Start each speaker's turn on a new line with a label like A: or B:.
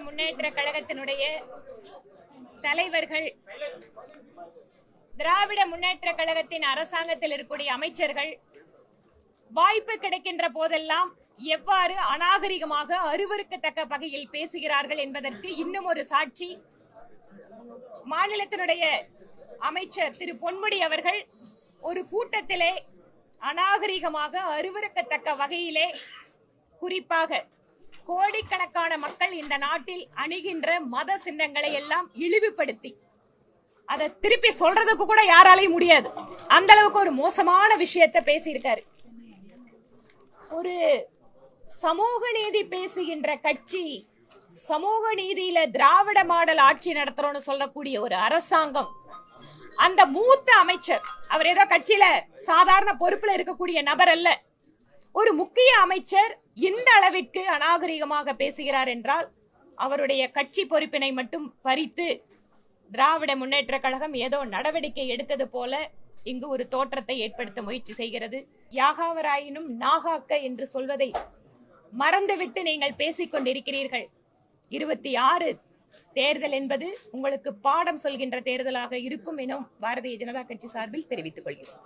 A: முன்னேற்ற கழகத்தினுடைய தலைவர்கள், திராவிட முன்னேற்ற கழகத்தின் அரசாங்கத்தில் இருக்கக்கூடிய அமைச்சர்கள் வாய்ப்பு கிடைக்கின்ற போதெல்லாம் எவ்வாறு அநாகரிகமாக அருவருக்கத்தக்க வகையில் பேசுகிறார்கள் என்பதற்கு இன்னும் ஒரு சாட்சி மாநிலத்தினுடைய அமைச்சர் திரு பொன்முடி அவர்கள் ஒரு கூட்டத்திலே அநாகரிகமாக அருவருக்கத்தக்க வகையிலே, குறிப்பாக கோடிக்கணக்கான மக்கள் இந்த நாட்டில் அணிகின்ற மத சின்னங்களை எல்லாம் இழிவுபடுத்தி அதை திருப்பி சொல்றதுக்கு கூட யாராலையும் முடியாது, அந்த அளவுக்கு ஒரு மோசமான விஷயத்தை பேசியிருக்காரு. ஒரு சமூக நீதி பேசுகின்ற கட்சி, சமூக நீதியில திராவிட மாடல் ஆட்சி நடத்துறோம்னு சொல்லக்கூடிய ஒரு அரசாங்கம், அந்த மூத்த அமைச்சர், அவர் ஏதோ கட்சியில சாதாரண பொறுப்புல இருக்கக்கூடிய நபர் அல்ல, ஒரு முக்கிய அமைச்சர் இந்த அளவிற்கு அநாகரிகமாக பேசுகிறார் என்றால் அவருடைய கட்சி பொறுப்பினை மட்டும் பறித்து திராவிட முன்னேற்ற கழகம் ஏதோ நடவடிக்கை எடுத்தது போல இங்கு ஒரு தோற்றத்தை ஏற்படுத்த முயற்சி செய்கிறது. யாகாவராயினும் நாகாக்க என்று சொல்வதை மறந்துவிட்டு நீங்கள் பேசிக் கொண்டிருக்கிறீர்கள். 26 தேர்தல் என்பது உங்களுக்கு பாடம் சொல்கின்ற தேர்தலாக இருக்கும் எனும் பாரதிய ஜனதா கட்சி சார்பில் தெரிவித்துக் கொள்கிறேன்.